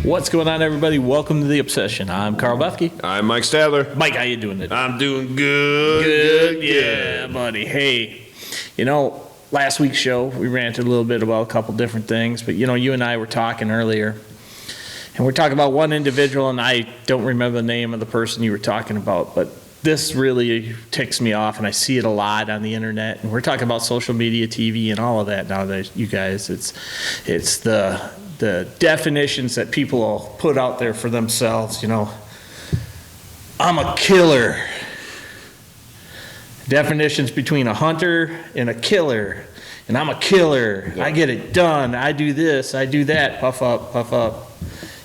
What's going on, everybody? Welcome to The Obsession. I'm Carl Bethke. I'm Mike Stadler. Mike, how you doing today? I'm doing good. Yeah, buddy. Hey, last week's show, we ranted a little bit about a couple different things, but, you and I were talking earlier, and we're talking about one individual, and I don't remember the name of the person you were talking about, but this really ticks me off, and I see it a lot on the internet, and we're talking about social media, TV, and all of that nowadays, you guys. It's the definitions that people will put out there for themselves. I'm a killer. Definitions between a hunter and a killer. And I'm a killer. Yeah. I get it done. I do this. I do that. Puff up, puff up.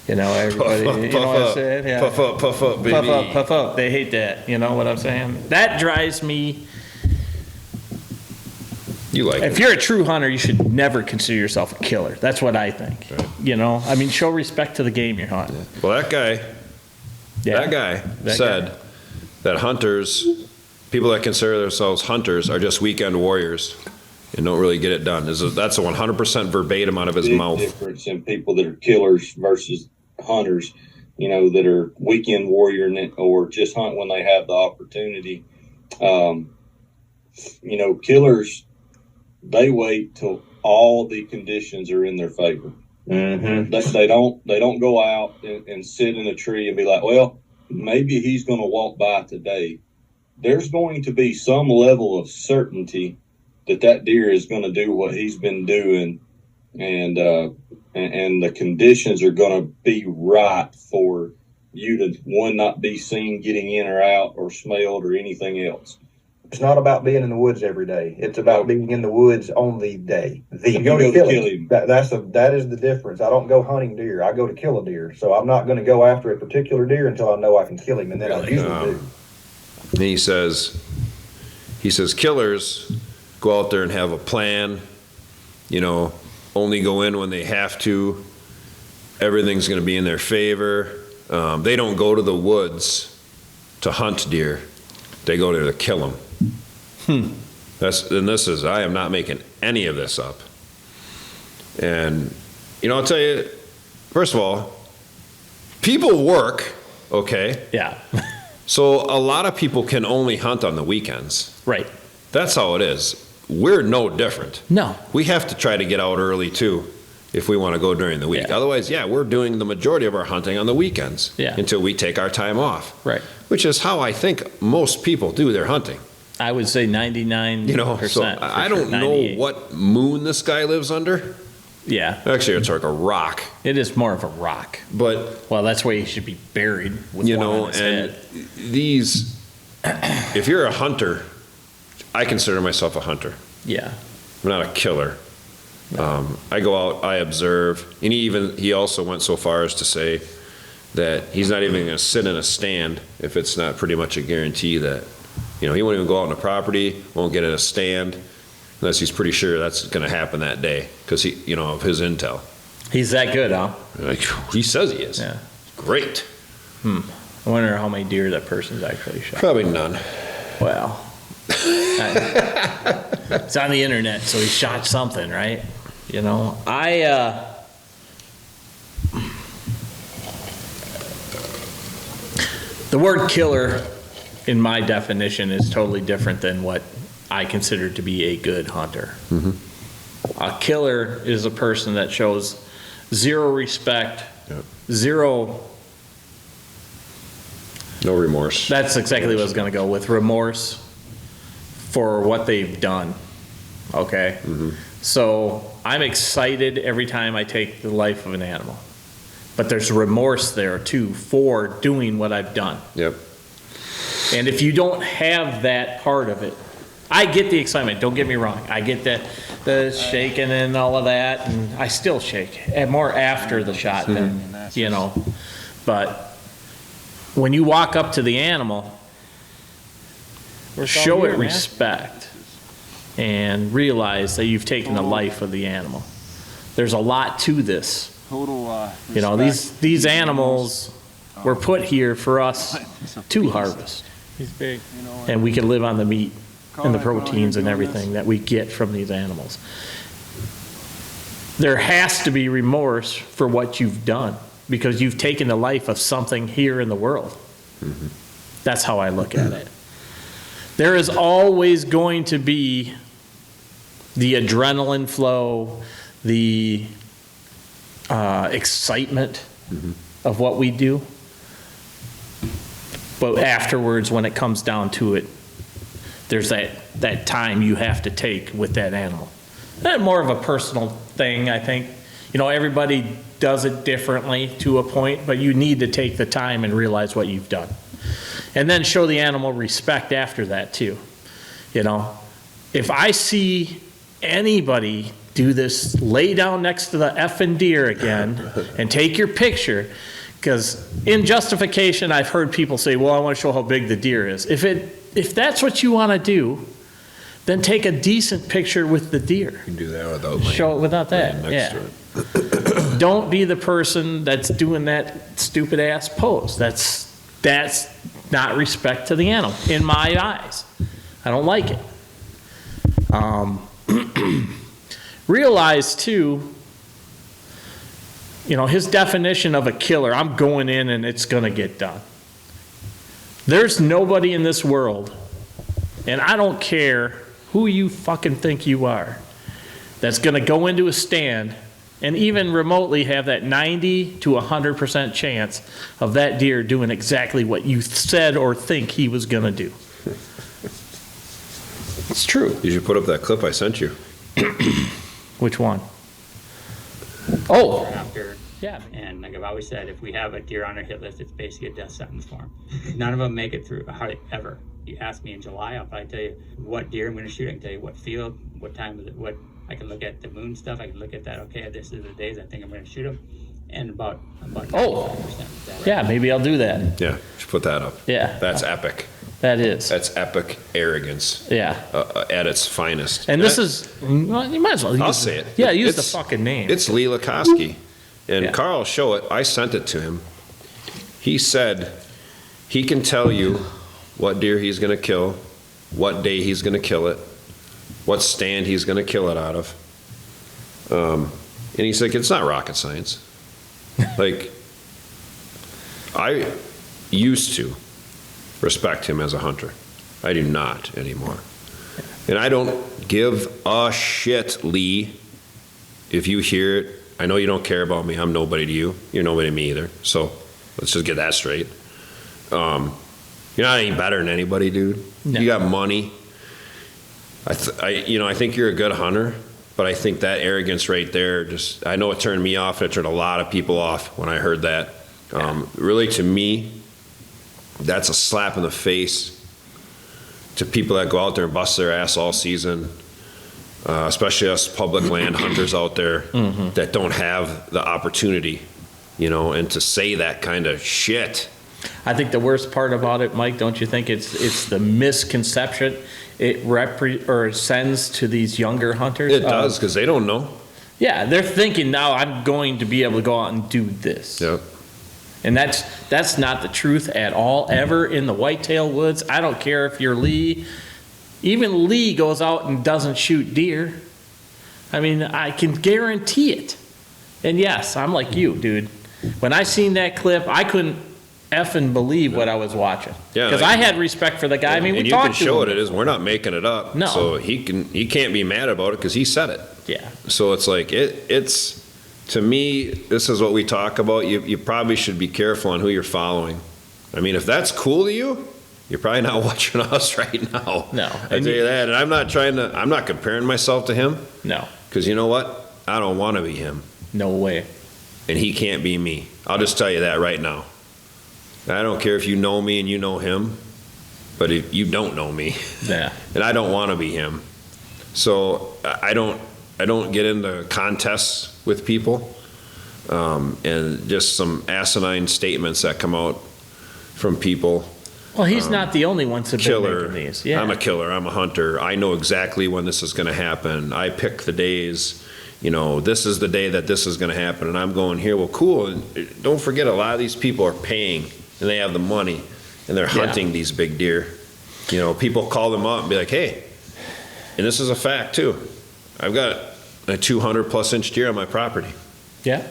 Everybody, puff up, you know what I'm saying? Yeah. Puff up, baby. Puff up, puff up. They hate that. You know what I'm saying? That drives me. You like If you're a true hunter, you should never consider yourself a killer. That's what I think. Right. Show respect to the game you're hunting. Yeah. Well, that guy said that hunters, people that consider themselves hunters, are just weekend warriors and don't really get it done. That's a 100% verbatim out of his mouth. Difference in people that are killers versus hunters, that are weekend warrior or just hunt when they have the opportunity. Killers, they wait till all the conditions are in their favor. Mm-hmm. They don't go out and sit in a tree and be like, well, maybe he's going to walk by today. There's going to be some level of certainty that deer is going to do what he's been doing, and the conditions are going to be right for you to, one, not be seen getting in or out or smelled or anything else. It's not about being in the woods every day. It's about being in the woods on the day. You go to kill him. That is the difference. I don't go hunting deer. I go to kill a deer. So I'm not going to go after a particular deer until I know I can kill him, and then I usually do. And he says killers go out there and have a plan, only go in when they have to. Everything's going to be in their favor. They don't go to the woods to hunt deer. They go there to kill them. I am not making any of this up. And, I'll tell you, first of all, people work, okay? Yeah. So a lot of people can only hunt on the weekends. Right. That's how it is. We're no different. No. We have to try to get out early, too, if we want to go during the week. Yeah. Otherwise, we're doing the majority of our hunting on the weekends until we take our time off. Right. Which is how I think most people do their hunting. I would say 99%. So I don't know what moon this guy lives under. Yeah. Actually, it's like a rock. It is more of a rock. But that's where he should be buried with one on his head. These, if you're a hunter, I consider myself a hunter. Yeah. I'm not a killer. No. I go out, I observe, and he also went so far as to say that he's not even going to sit in a stand if it's not pretty much a guarantee that, he won't even go out on the property, won't get in a stand unless he's pretty sure that's going to happen that day because of his intel. He's that good, huh? He says he is. Yeah. Great. I wonder how many deer that person's actually shot. Probably none. Well, it's on the internet, so he shot something, right? The word killer, in my definition, is totally different than what I consider to be a good hunter. Mm-hmm. A killer is a person that shows zero respect, zero. No remorse. That's exactly what I was going to go with. Remorse for what they've done. Okay? Mm-hmm. So I'm excited every time I take the life of an animal. But there's remorse there, too, for doing what I've done. Yep. And if you don't have that part of it, I get the excitement. Don't get me wrong. I get the shaking and all of that, and I still shake. And more after the shot than, But when you walk up to the animal, show it respect and realize that you've taken the life of the animal. There's a lot to this. These animals were put here for us to harvest. He's big. And we can live on the meat and the proteins and everything that we get from these animals. There has to be remorse for what you've done. because you've taken the life of something here in the world. That's how I look at it. There is always going to be the adrenaline flow, the excitement of what we do. But afterwards, when it comes down to it, there's that time you have to take with that animal. That's more of a personal thing, I think. You know, everybody does it differently to a point, but you need to take the time and realize what you've done. And then show the animal respect after that too. You know, if I see anybody do this, lay down next to the effing deer again and take your picture, because in justification, I've heard people say, well, I want to show how big the deer is. If that's what you want to do, then take a decent picture with the deer. You can do that without show it without that. next Yeah. to it. Don't be the person that's doing that stupid ass pose. That's not respect to the animal in my eyes. I don't like it. Realize too, you know, his definition of a killer, I'm going in and it's going to get done. There's nobody in this world, and I don't care who you fucking think you are, that's going to go into a stand and even remotely have that 90 to 100% chance of that deer doing exactly what you said or think he was going to do. It's true. You should put up that clip I sent you. Which one? Oh, After, yeah. and like I've always said, if we have a deer on our hit list, it's basically a death sentence for them. None of them make it through, hardly ever. You ask me in July, I'll probably tell you what deer I'm going to shoot. I can tell you what field, what time of it, what I can look at the moon stuff. I can look at that. Okay, this is the days I think I'm going to shoot them, and about 95% of that. Yeah, maybe I'll do that. Yeah, you should put that up. Yeah. That's epic. That is. That's epic arrogance. Yeah. At its finest. And this is, well, you might as well use I'll say it. Yeah, use the It's- fucking name. It's Lee Lakoski. And Yeah. Carl, show it. I sent it to him. He said he can tell you what deer he's going to kill, what day he's going to kill it, what stand he's going to kill it out of. And he's like, it's not rocket science. Like, I used to respect him as a hunter. I do not anymore. And I don't give a shit, Lee, if you hear it. I know you don't care about me. I'm nobody to you. You're nobody to me either. So let's just get that straight. You're not any better than anybody, dude. No. You got money. I think you're a good hunter, but I think that arrogance right there, just, I know it turned me off. It turned a lot of people off when I heard that. Really, to me, that's a slap in the face to people that go out there and bust their ass all season, especially us public land hunters out there that don't have the opportunity, and to say that kind of shit. I think the worst part about it, Mike, don't you think it's the misconception it sends to these younger hunters? It does, because they don't know. Yeah, they're thinking now I'm going to be able to go out and do this. Yep. And that's not the truth at all, ever in the whitetail woods. I don't care if you're Lee. Even Lee goes out and doesn't shoot deer. I mean, I can guarantee it. And yes, I'm like you, dude. When I seen that clip, I couldn't effing believe what I was watching. Yeah, because I had respect for the guy. I mean, and we you can talked to show him. it is. We're not making it up. No. So he can't be mad about it because he said it. Yeah. So it's like it's to me, this is what we talk about. You probably should be careful on who you're following. I mean, if that's cool to you, you're probably not watching us right now. No. I tell you that. And I'm not comparing myself to him, No. because you know what? I don't want to be him, No way. and he can't be me. I'll just tell you that right now. I don't care if you know me and you know him, but if you don't know me, Yeah. and I don't want to be him. So I don't get into contests with people, and just some asinine statements that come out from people. Well, he's not the only one to be Killer. making these. Yeah. I'm a killer. I'm a hunter. I know exactly when this is going to happen. I pick the days. This is the day that this is going to happen, and I'm going here. Well, cool. And don't forget, a lot of these people are paying, and they have the money, and they're hunting these big deer. People call them up and be like, hey, and this is a fact too. I've got a 200+ inch deer on my property. Yeah.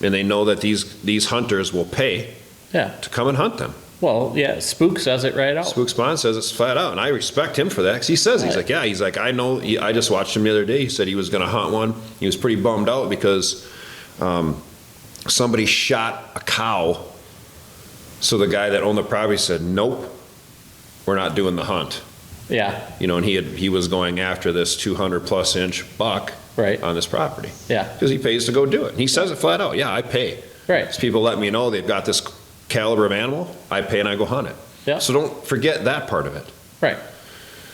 and they know that these hunters will pay Yeah. to come and hunt them. Well, yeah, Spook says it right out. Spook Spawn says it's flat out, and I respect him for that, because he says, he's like, yeah, he's like, I know, I just watched him the other day, he said he was gonna hunt one, he was pretty bummed out because somebody shot a cow, so the guy that owned the property said, nope, we're not doing the hunt. Yeah, You know, and he was going after this 200-plus inch buck right. on this property, Yeah, because he pays to go do it. And he says it flat out, yeah, I pay. right. As people let me know they've got this caliber of animal, I pay and I go hunt it. Yeah. So don't forget that part of it. Right.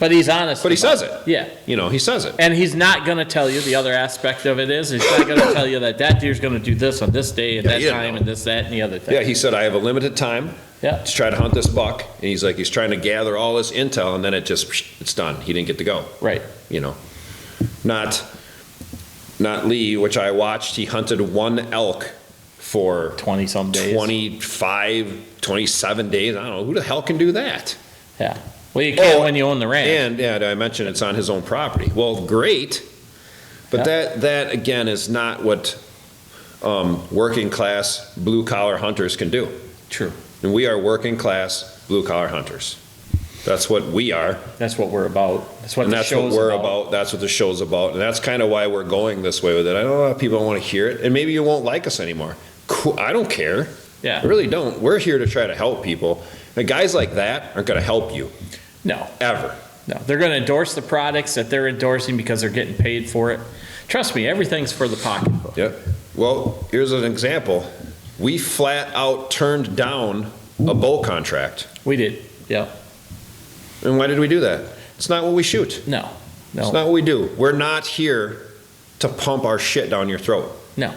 But he's honest. But he about says it. Yeah. You know, he says it. And he's not going to tell you, the other aspect of it is, he's not going to tell you that deer's going to do this on this day and Yeah, that you time know. and this, that, and the other thing. Yeah, he said, I have a limited time Yeah. to try to hunt this buck. And he's like, he's trying to gather all this intel, and then it's done. He didn't get to go. Right. You know, not Lee, which I watched. He hunted one elk for 20-some days. 25, 27 days. I don't know. Who the hell can do that? Yeah. Well, you can't Oh, when you own the ranch. And, yeah, I mentioned it's on his own property. Well, great, but Yeah. that again is not what working class blue collar hunters can do. True. And we are working class blue collar hunters. That's what we are, That's what we're about. That's what and the that's what show's we're about. That's what the show's about, and that's kind of why we're going this way with it. I know a lot of people don't want to hear it, and maybe you won't like us anymore. Cool. I don't care. Yeah. I really don't. We're here to try to help people. And guys like that aren't going to help you No. ever. No. They're going to endorse the products that they're endorsing because they're getting paid for it. Trust me, everything's for the pocketbook. Yep. Well, here's an example. We flat out turned down a bow contract. We did. Yeah. And why did we do that? It's not what we shoot. No. It's No. not what we do. We're not here to pump our shit down your throat. No.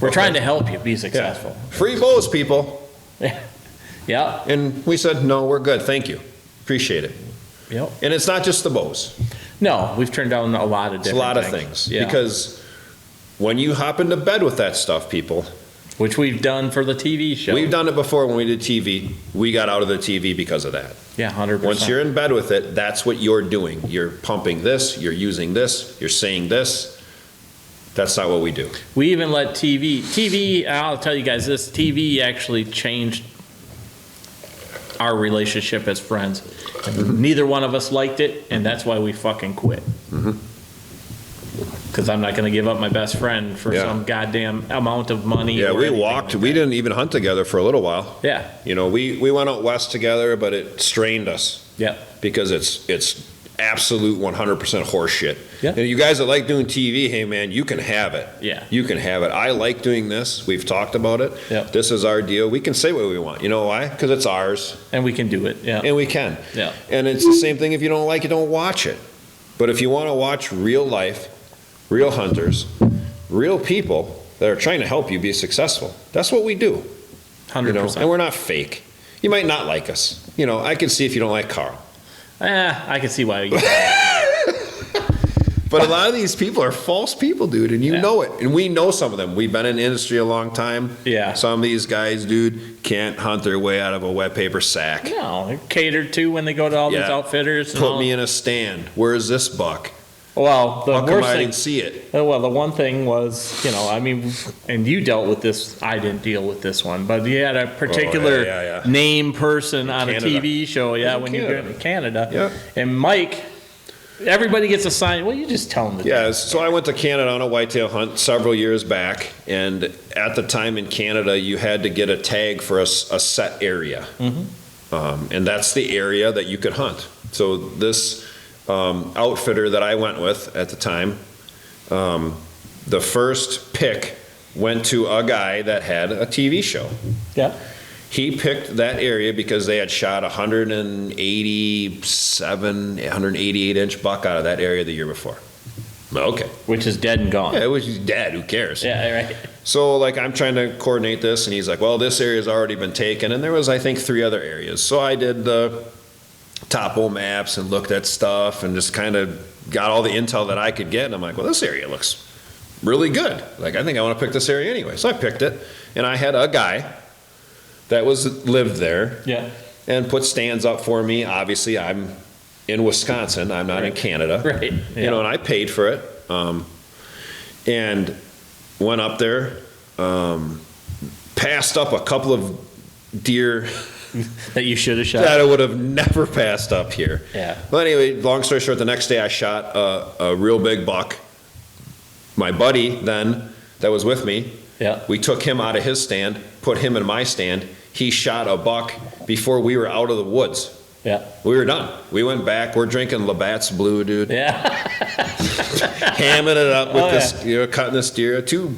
We're trying to help you be successful. Free bows, people. Yeah. And we said, no, we're good. Thank you. Appreciate it. Yep. And it's not just the bows. No, we've turned down a lot of It's a different lot of things. Yeah. Because when you hop into bed with that stuff, people, Which we've done for the TV show. we've done it before when we did TV. We got out of the TV because of that. Yeah, 100%. Once you're in bed with it, that's what you're doing. You're pumping this, you're using this, you're saying this. That's not what we do. We even let TV, I'll tell you guys this, TV actually changed our relationship as friends. Neither one of us liked it, and that's why we fucking quit. Because I'm not going to give up my best friend for Yeah. some goddamn amount of money. Yeah, or we anything walked, like we that. didn't even hunt together for a little while. Yeah, You know, we went out west together, but it strained us yeah, because it's absolute 100% horse shit. Yeah. And you guys that like doing TV, hey man, you can have it. Yeah. You can have it. I like doing this. We've talked about it. Yeah. This is our deal. We can say what we want. You know why? Because it's ours. and we can do it, yeah. And we can. Yeah. And it's the same thing. If you don't like it, don't watch it. But if you want to watch real life, real hunters, real people that are trying to help you be successful, that's what we do. 100%. You know? And we're not fake. You might not like us. You know, I can see if you don't like Carl. I can see why you But a lot of these people are false people, dude, and you Yeah. know it. And we know some of them. We've been in the industry a long time. Yeah. Some of these guys, dude, can't hunt their way out of a wet paper sack. No, they're catered to when they go to all these Yeah. outfitters. And Put all. me in a stand. Where's this buck? Well, the How come worst I thing. didn't see it? Well, the one thing was, you know, I mean, and you dealt with this. I didn't deal with this one, but you had a particular yeah. name person on Canada. a TV show. Yeah, In when you go Canada. to Canada. Yeah. And Mike, everybody gets assigned. Well, you just tell them the Yeah, so I went to Canada on a whitetail hunt several years back, and at the time in Canada, you had to get a tag for a set area. And that's the area that you could hunt. So this outfitter that I went with at the time, the first pick went to a guy that had a TV show. Yeah. He picked that area because they had shot 188 inch buck out of that area the year before. Okay. Which is dead and gone. Yeah, it was just dead. Who cares? Yeah, right. So, like, I'm trying to coordinate this, and he's like, well, this area's already been taken, and there was, I think, 3 other areas. So I did the topo maps and looked at stuff and just kind of got all the intel that I could get, and I'm like, well, this area looks really good. Like, I think I want to pick this area anyway. So I picked it, and I had a guy that lived there Yeah. and put stands up for me. Obviously, I'm in Wisconsin. I'm not in Canada. Right. You know, and I paid for it. And went up there. passed up a couple of deer That you should have shot. that I would have never passed up here. Yeah. But anyway, long story short, the next day I shot a real big buck. My buddy then, that was with me, Yeah. we took him out of his stand, put him in my stand. He shot a buck before we were out of the woods. Yeah. We were done. We went back. We're drinking Labatt's Blue, dude. Yeah. Hamming it up with Oh, this, cutting this deer. 2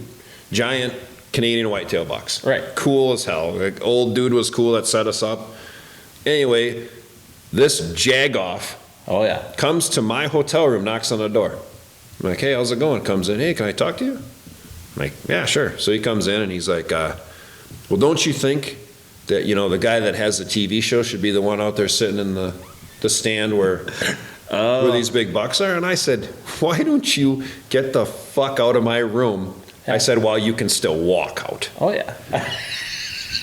giant Canadian whitetail bucks. Right. Cool as hell. Like, old dude was cool that set us up. Anyway, this jagoff Oh, yeah. comes to my hotel room, knocks on the door. I'm like, hey, how's it going? Comes in, hey, can I talk to you? I'm like, yeah, sure. So he comes in and he's like, well, don't you think that, the guy that has the TV show should be the one out there sitting in the stand where these big bucks are? And I said, why don't you get the fuck out of my room? I said, while you can still walk out. Oh, yeah.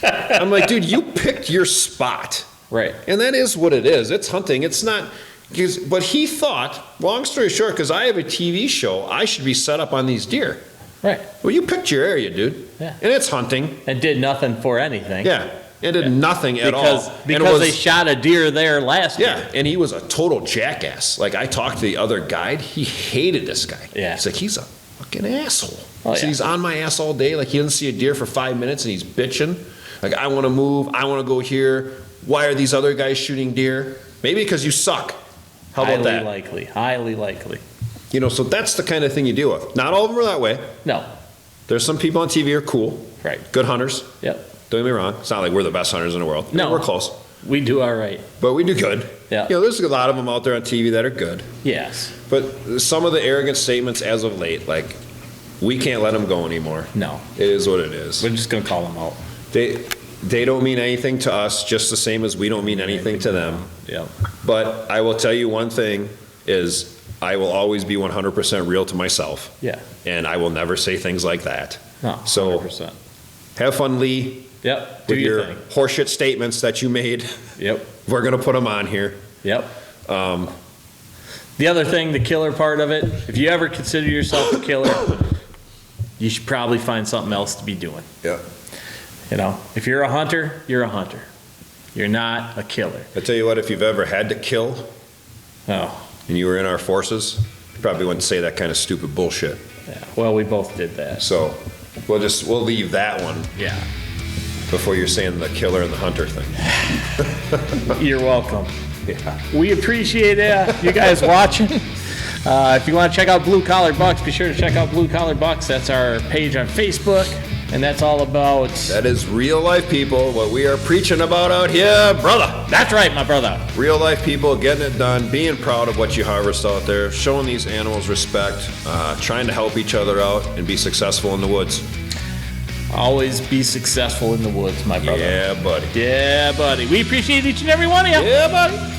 I'm like, dude, you picked your spot. Right. And that is what it is. It's hunting. It's not. But he thought, long story short, because I have a TV show, I should be set up on these deer. Right. Well, you picked your area, dude. Yeah. And it's hunting. And did nothing for anything. Yeah. It did nothing at all. And it Because was- they shot a deer there last Yeah, year. and he was a total jackass. Like, I talked to the other guide. He hated this guy. Yeah. He's like, he's a fucking asshole. Oh, So yeah. he's on my ass all day. Like, he doesn't see a deer for 5 minutes, and he's bitching. Like, I want to move. I want to go here. Why are these other guys shooting deer? Maybe because you suck. How about that? Highly likely. So that's the kind of thing you deal with. Not all of them are that way. No. There's some people on TV who are cool. Right. Good hunters. Yep. Don't get me wrong. It's not like we're the best hunters in the world. No. We're close. We do all right. But we do good. Yeah. There's a lot of them out there on TV that are good. Yes. But some of the arrogant statements as of late, like, we can't let them go anymore. No. It is what it is. We're just going to call them out. They don't mean anything to us, just the same as we don't mean anything to them. Yep. But I will tell you one thing is I will always be 100% real to myself. Yeah. And I will never say things like that. No, So 100%. have fun, Lee, Yep. Do with your your thing. horseshit statements that you made. Yep. We're going to put them on here. Yep. The other thing, the killer part of it, if you ever consider yourself a killer, you should probably find something else to be doing. Yeah. If you're a hunter, you're a hunter. You're not a killer. I tell you what, if you've ever had to kill Oh, and you were in our forces, you probably wouldn't say that kind of stupid bullshit. yeah. Well, we both did that. So we'll leave that one Yeah. before you're saying the killer and the hunter thing. You're welcome. Yeah. We appreciate you guys watching. If you want to check out Blue Collar Bucks, be sure to check out Blue Collar Bucks. That's our page on Facebook, and that's all about. That is real life people, what we are preaching about out here, brother. That's right, my brother. Real life people getting it done, being proud of what you harvest out there, showing these animals respect, trying to help each other out and be successful in the woods. Always be successful in the woods, my brother. Yeah, buddy. Yeah, buddy. We appreciate each and every one of you. Yeah, buddy.